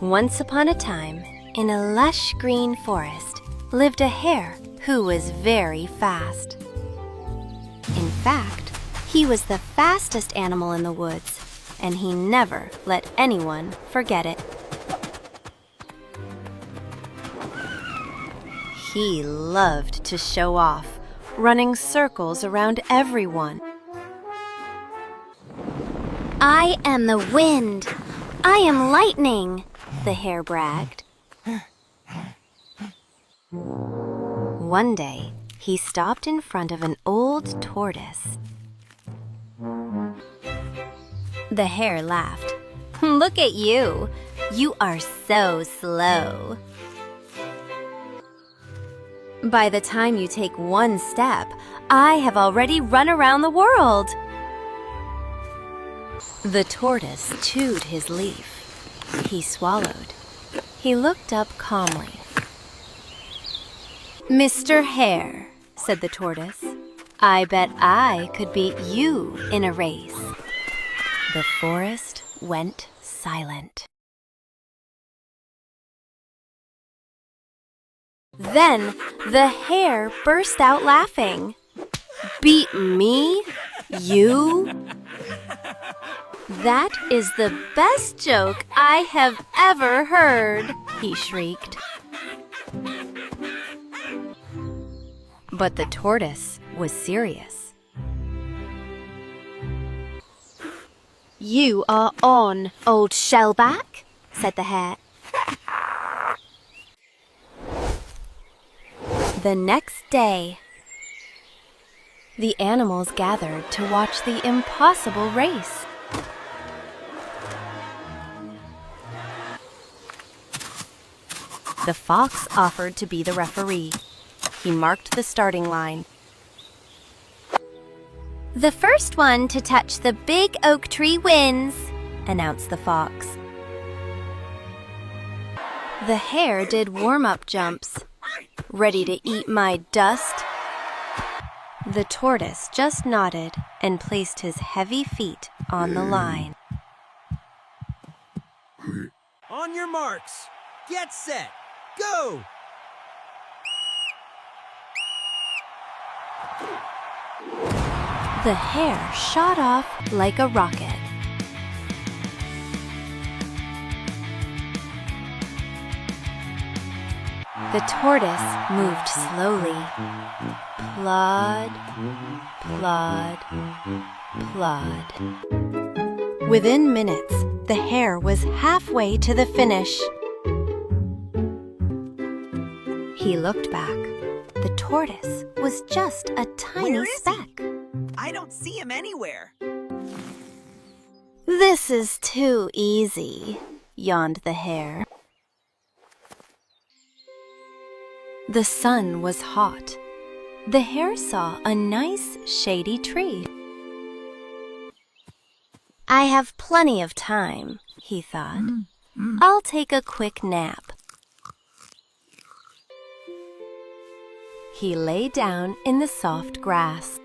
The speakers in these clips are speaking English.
Once upon a time, in a lush green forest, lived a hare who was very fast. In fact, he was the fastest animal in the woods, and he never let anyone forget it. He loved to show off, running circles around everyone. "I am the wind. I am lightning," the hare bragged. One day, he stopped in front of an old tortoise. The hare laughed. "Look at you. You are so slow. By the time you take one step, I have already run around the world." The tortoise chewed his leaf. He swallowed. He looked up calmly. "Mr. Hare," said the tortoise, "I bet I could beat you in a race." The forest went silent. Then the hare burst out laughing. "Beat me? You? That is the best joke I have ever heard," he shrieked. But the tortoise was serious. "You are on, old shellback," said the hare. The next day, the animals gathered to watch the impossible race. The fox offered to be the referee. He marked the starting line. "The first one to touch the big oak tree wins," announced the fox. The hare did warm-up jumps. "Ready to eat my dust?" The tortoise just nodded and placed his heavy feet on the line. On your marks, get set, go! The hare shot off like a rocket. The tortoise moved slowly. Plod, plod, plod. Within minutes, the hare was halfway to the finish. He looked back. The tortoise was just a tiny speck. I don't see him anywhere. "This is too easy," yawned the hare. The sun was hot. The hare saw a nice shady tree. "I have plenty of time," he thought. "I'll take a quick nap." He lay down in the soft grass.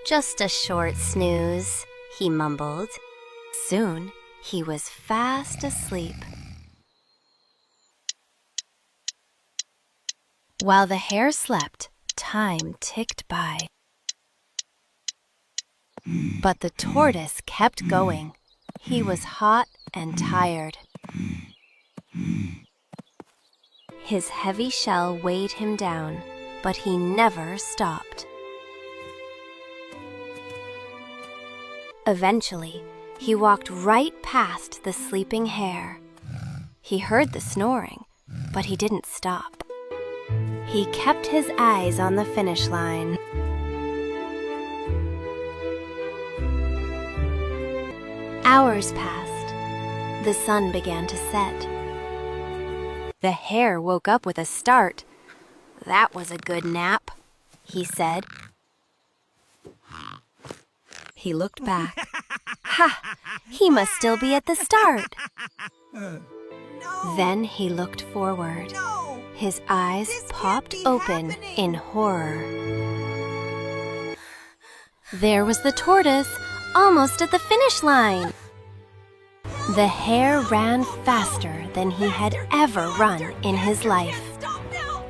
"Just a short snooze," he mumbled. Soon, he was fast asleep. While the hare slept, time ticked by. But the tortoise kept going. He was hot and tired. His heavy shell weighed him down, but he never stopped. Eventually, he walked right past the sleeping hare. He heard the snoring, but he didn't stop. He kept his eyes on the finish line. Hours passed. The sun began to set. The hare woke up with a start. "That was a good nap," he said. He looked back. Ha! He must still be at the start. No. Then he looked forward. No. His eyes popped open in horror. There was the tortoise, almost at the finish line. The hare ran faster than he had ever run in his life. Stop now!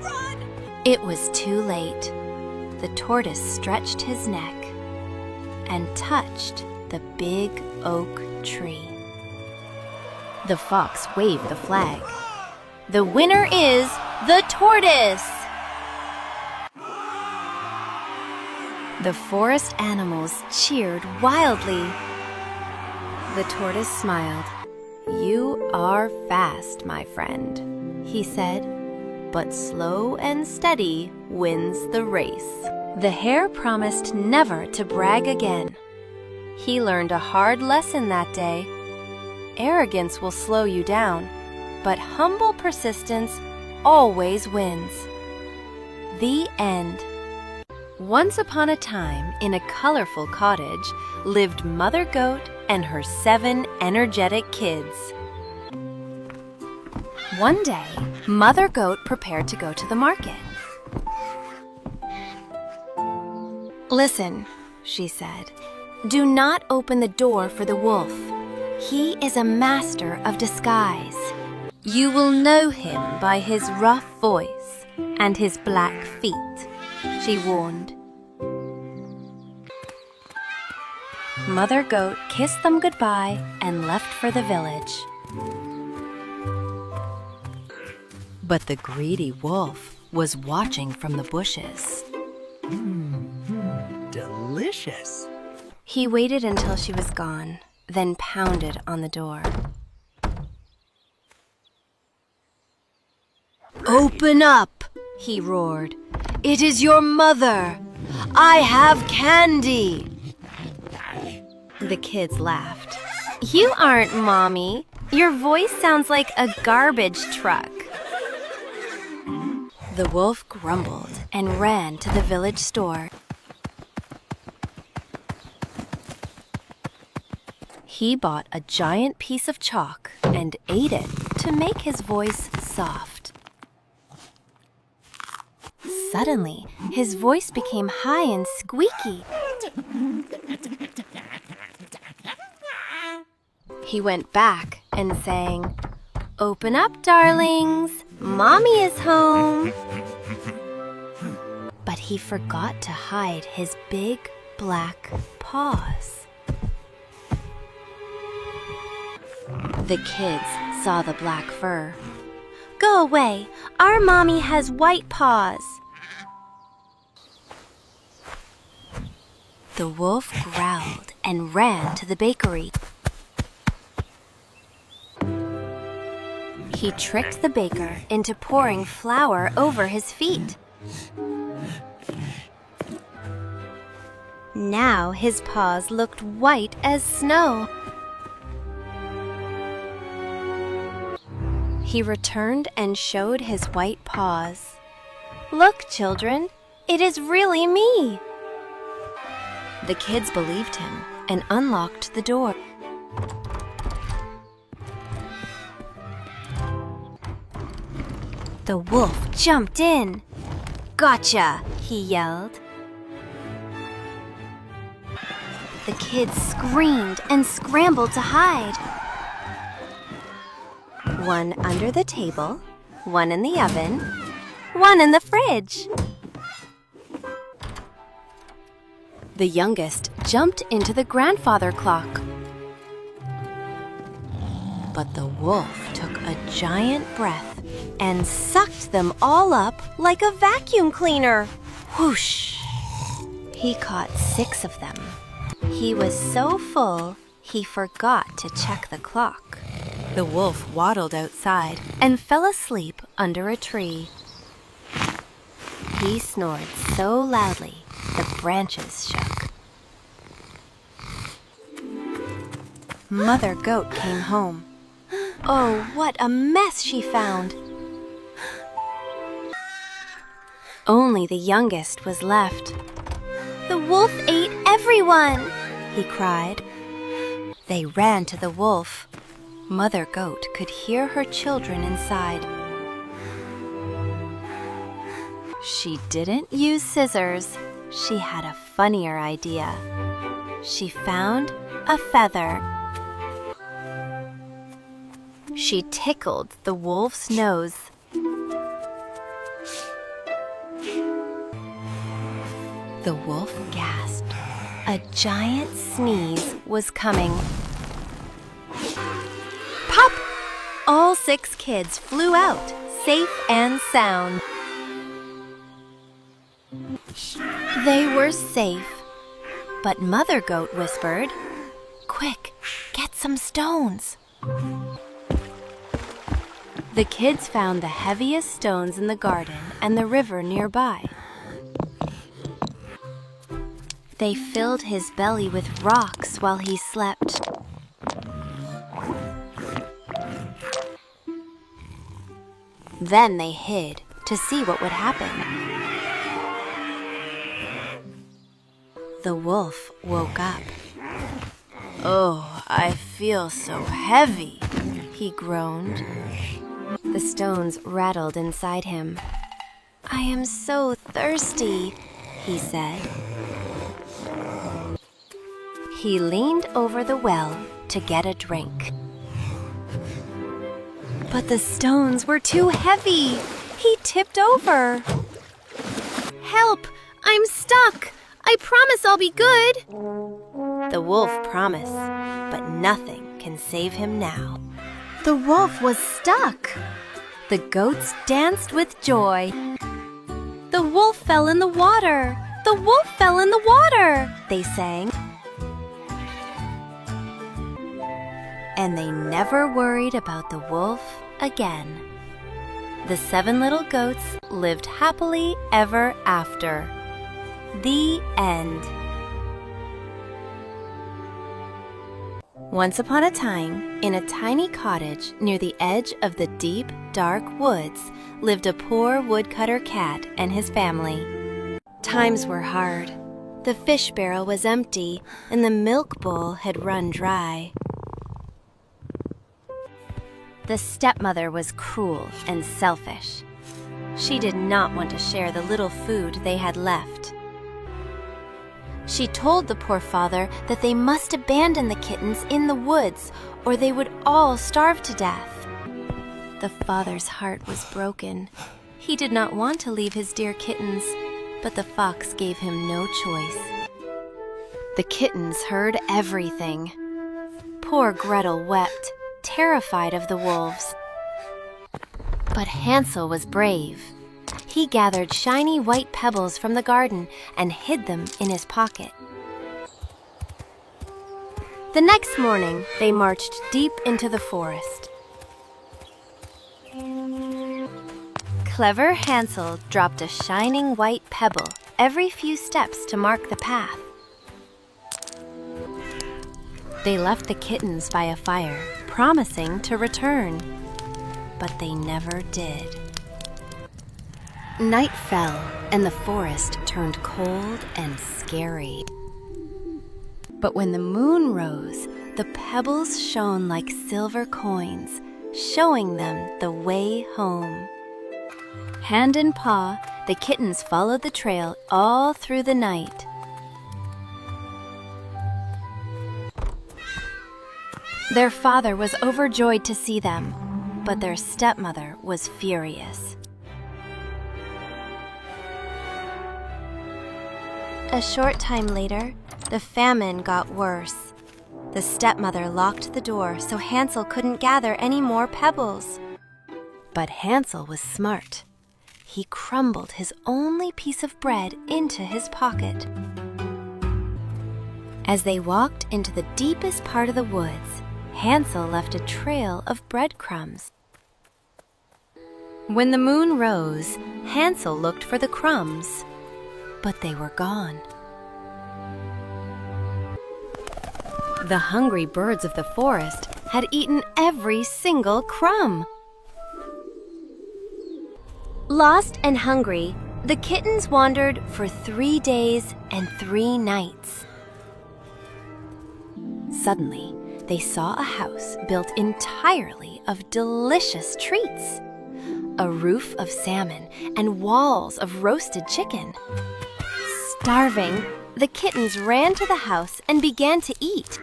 Run! It was too late. The tortoise stretched his neck and touched the big oak tree. The fox waved the flag. The winner is the tortoise! The forest animals cheered wildly. The tortoise smiled. "You are fast, my friend," he said, "but slow and steady wins the race." The hare promised never to brag again. He learned a hard lesson that day. Arrogance will slow you down, but humble persistence always wins. The end. Once upon a time, in a colorful cottage, lived Mother Goat and her 7 energetic kids. One day, Mother Goat prepared to go to the market. "Listen," she said, "do not open the door for the wolf. He is a master of disguise. You will know him by his rough voice and his black feet," she warned. Mother Goat kissed them goodbye and left for the village. But the greedy wolf was watching from the bushes. Delicious. He waited until she was gone, then pounded on the door. "Open up!" he roared. "It is your mother! I have candy!" The kids laughed. "You aren't Mommy. Your voice sounds like a garbage truck." The wolf grumbled and ran to the village store. He bought a giant piece of chalk and ate it to make his voice soft. Suddenly, his voice became high and squeaky. He went back and sang, "Open up, darlings, Mommy is home." But he forgot to hide his big black paws. The kids saw the black fur. "Go away, our Mommy has white paws." The wolf growled and ran to the bakery. He tricked the baker into pouring flour over his feet. Now his paws looked white as snow. He returned and showed his white paws. "Look, children, it is really me." The kids believed him and unlocked the door. The wolf jumped in. "Gotcha!" he yelled. The kids screamed and scrambled to hide. One under the table, one in the oven, one in the fridge. The youngest jumped into the grandfather clock. But the wolf took a giant breath and sucked them all up like a vacuum cleaner. Whoosh! He caught 6 of them. He was so full, he forgot to check the clock. The wolf waddled outside and fell asleep under a tree. He snored so loudly, the branches shook. Mother Goat came home. Oh, what a mess she found! Only the youngest was left. "The wolf ate everyone!" he cried. They ran to the wolf. Mother Goat could hear her children inside. She didn't use scissors. She had a funnier idea. She found a feather She tickled the wolf's nose. The wolf gasped. A giant sneeze was coming. Pop! All 6 kids flew out, safe and sound. They were safe, but Mother Goat whispered, "Quick, get some stones." The kids found the heaviest stones in the garden and the river nearby. They filled his belly with rocks while he slept. Then they hid to see what would happen. The wolf woke up. "Oh, I feel so heavy," he groaned. The stones rattled inside him. "I am so thirsty," he said. He leaned over the well to get a drink. But the stones were too heavy. He tipped over. "Help! I'm stuck! I promise I'll be good!" The wolf promised, but nothing can save him now. The wolf was stuck. The goats danced with joy. "The wolf fell in the water! The wolf fell in the water!" they sang. And they never worried about the wolf again. The 7 little goats lived happily ever after. The end. Once upon a time, in a tiny cottage near the edge of the deep, dark woods, lived a poor woodcutter cat and his family. Times were hard. The fish barrel was empty, and the milk bowl had run dry. The stepmother was cruel and selfish. She did not want to share the little food they had left. She told the poor father that they must abandon the kittens in the woods, or they would all starve to death. The father's heart was broken. He did not want to leave his dear kittens, but the fox gave him no choice. The kittens heard everything. Poor Gretel wept, terrified of the wolves. But Hansel was brave. He gathered shiny white pebbles from the garden and hid them in his pocket. The next morning, they marched deep into the forest. Clever Hansel dropped a shining white pebble every few steps to mark the path. They left the kittens by a fire, promising to return. But they never did. Night fell, and the forest turned cold and scary. But when the moon rose, the pebbles shone like silver coins, showing them the way home. Hand in paw, the kittens followed the trail all through the night. Their father was overjoyed to see them, but their stepmother was furious. A short time later, the famine got worse. The stepmother locked the door so Hansel couldn't gather any more pebbles. But Hansel was smart. He crumbled his only piece of bread into his pocket. As they walked into the deepest part of the woods, Hansel left a trail of breadcrumbs. When the moon rose, Hansel looked for the crumbs, but they were gone. The hungry birds of the forest had eaten every single crumb. Lost and hungry, the kittens wandered for 3 days and 3 nights. Suddenly, they saw a house built entirely of delicious treats. A roof of salmon and walls of roasted chicken. Starving, the kittens ran to the house and began to eat.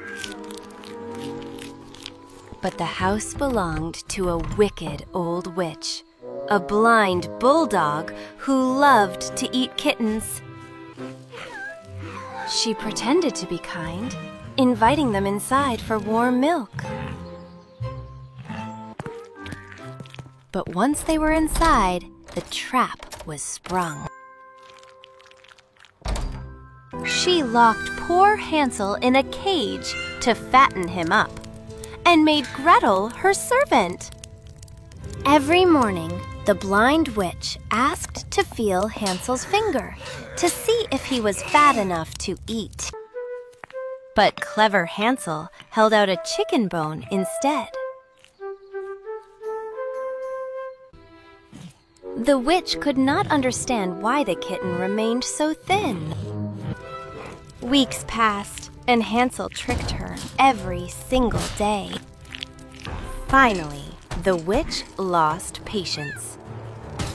But the house belonged to a wicked old witch, a blind bulldog who loved to eat kittens. She pretended to be kind, inviting them inside for warm milk. But once they were inside, the trap was sprung. She locked poor Hansel in a cage to fatten him up, and made Gretel her servant. Every morning, the blind witch asked to feel Hansel's finger to see if he was fat enough to eat. But clever Hansel held out a chicken bone instead. The witch could not understand why the kitten remained so thin. Weeks passed, and Hansel tricked her every single day. Finally, the witch lost patience.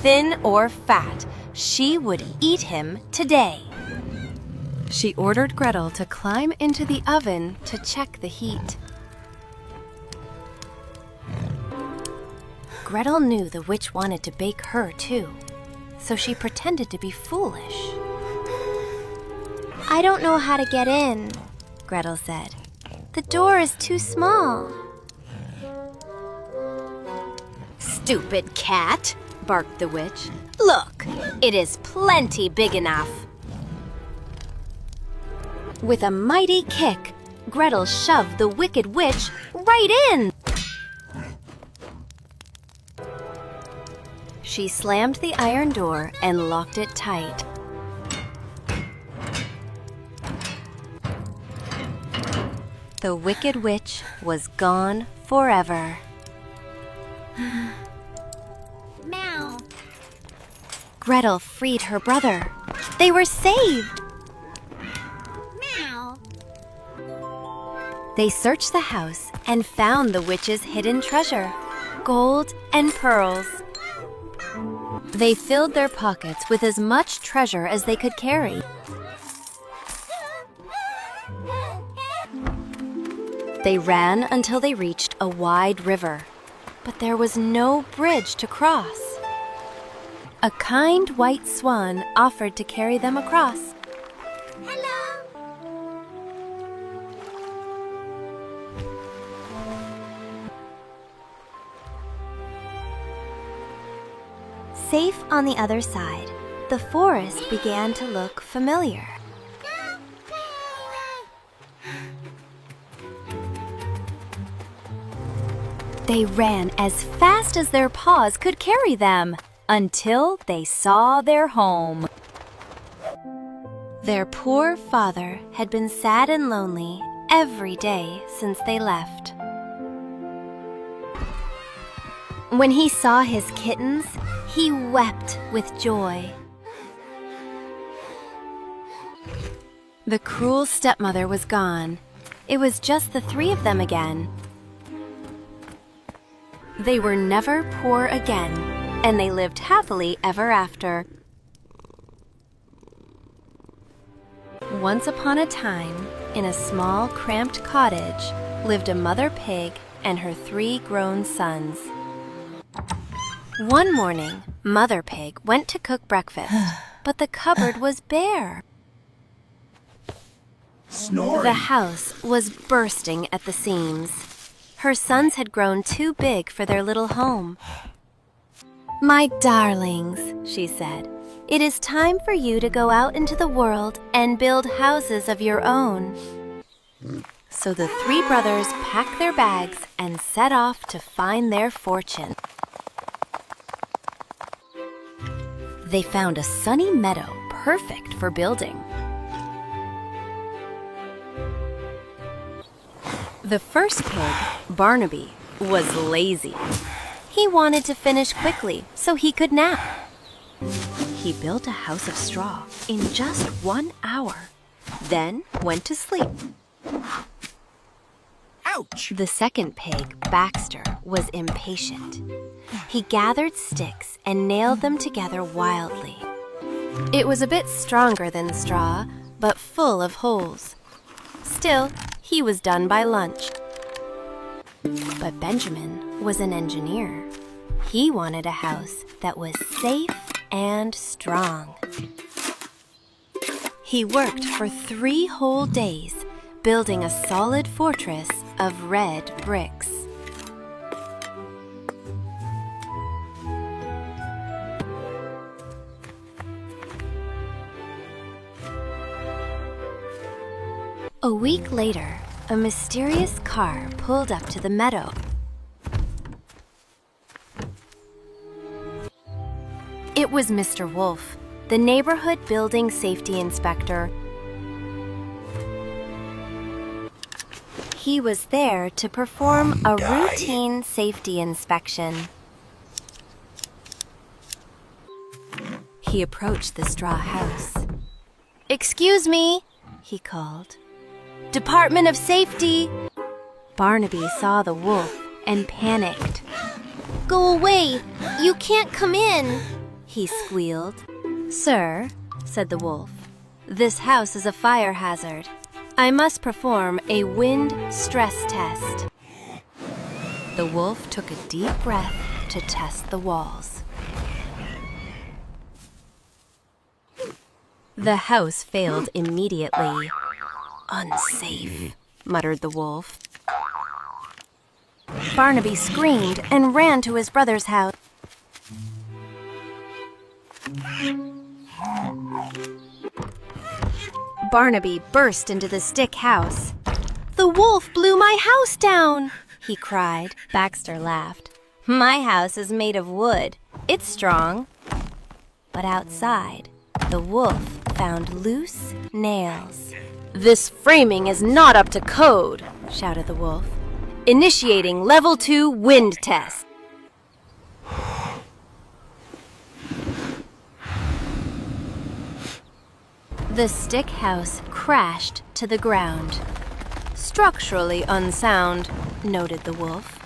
Thin or fat, she would eat him today. She ordered Gretel to climb into the oven to check the heat. Gretel knew the witch wanted to bake her too, so she pretended to be foolish. "I don't know how to get in," Gretel said. "The door is too small." "Stupid cat," barked the witch. "Look, it is plenty big enough." With a mighty kick, Gretel shoved the wicked witch right in. She slammed the iron door and locked it tight. The wicked witch was gone forever. Meow. Gretel freed her brother. They were saved. Meow. They searched the house and found the witch's hidden treasure, gold and pearls. They filled their pockets with as much treasure as they could carry. They ran until they reached a wide river, but there was no bridge to cross. A kind white swan offered to carry them across. Hello. Safe on the other side, the forest began to look familiar. They ran as fast as their paws could carry them until they saw their home. Their poor father had been sad and lonely every day since they left. When he saw his kittens, he wept with joy. The cruel stepmother was gone. It was just the three of them again. They were never poor again, and they lived happily ever after. Once upon a time, in a small, cramped cottage, lived a mother pig and her 3 grown sons. One morning, Mother Pig went to cook breakfast, but the cupboard was bare. Snoring. The house was bursting at the seams. Her sons had grown too big for their little home. "My darlings," she said, "it is time for you to go out into the world and build houses of your own." So the 3 brothers packed their bags and set off to find their fortune. They found a sunny meadow perfect for building. The first pig, Barnaby, was lazy. He wanted to finish quickly so he could nap. He built a house of straw in just 1 hour, then went to sleep. Ouch! The second pig, Baxter, was impatient. He gathered sticks and nailed them together wildly. It was a bit stronger than straw, but full of holes. Still, he was done by lunch. But Benjamin was an engineer. He wanted a house that was safe and strong. He worked for 3 whole days, building a solid fortress of red bricks. A week later, a mysterious car pulled up to the meadow. It was Mr. Wolf, the neighborhood building safety inspector. He was there to perform a routine safety inspection. He approached the straw house. "Excuse me," he called. "Department of Safety." Barnaby saw the wolf and panicked. "Go away! You can't come in!" he squealed. "Sir," said the wolf, "this house is a fire hazard. I must perform a wind stress test." The wolf took a deep breath to test the walls. The house failed immediately. "Unsafe," muttered the wolf. Barnaby screamed and ran to his brother's house. Barnaby burst into the stick house. "The wolf blew my house down!" he cried. Baxter laughed. "My house is made of wood. It's strong." But outside, the wolf found loose nails. "This framing is not up to code," shouted the wolf. "Initiating level 2 wind test." The stick house crashed to the ground. "Structurally unsound," noted the wolf.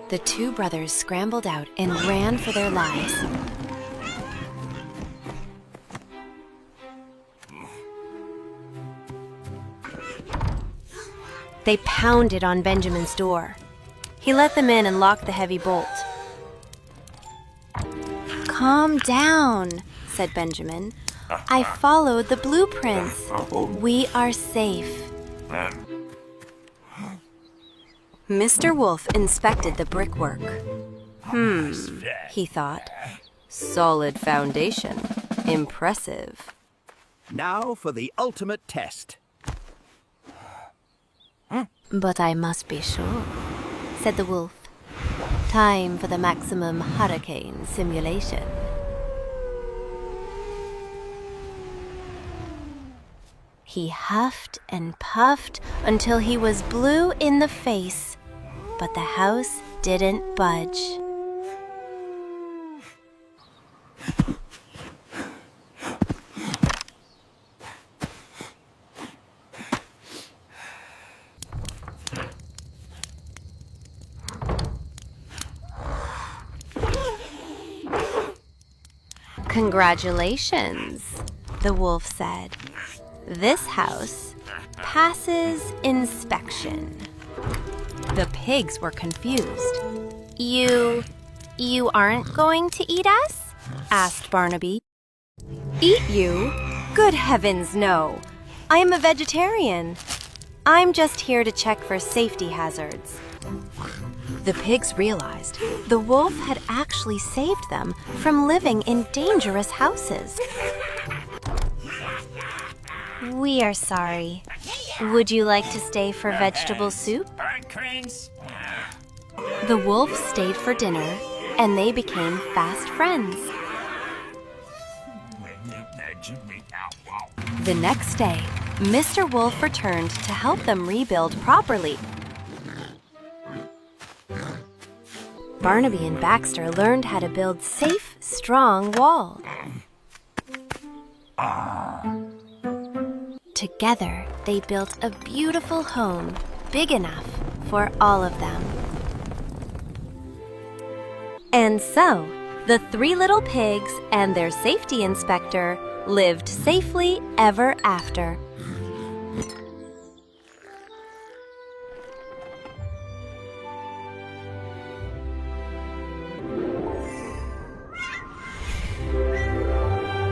The 2 brothers scrambled out and ran for their lives. They pounded on Benjamin's door. He let them in and locked the heavy bolt. "Calm down," said Benjamin. "I followed the blueprints. We are safe." Mr. Wolf inspected the brickwork. He thought. "Solid foundation. Impressive." Now for the ultimate test. "But I must be sure," said the wolf. "Time for the maximum hurricane simulation." He huffed and puffed until he was blue in the face, but the house didn't budge. "Congratulations," the wolf said. "This house passes inspection." The pigs were confused. You aren't going to eat us?" asked Barnaby. "Eat you? Good heavens, no! I am a vegetarian. I'm just here to check for safety hazards." The pigs realized the wolf had actually saved them from living in dangerous houses. "We are sorry. Would you like to stay for vegetable soup?" The wolf stayed for dinner, and they became fast friends. The next day, Mr. Wolf returned to help them rebuild properly. Barnaby and Baxter learned how to build safe, strong walls. Together, they built a beautiful home, big enough for all of them. And so, the 3 little pigs and their safety inspector lived safely ever after.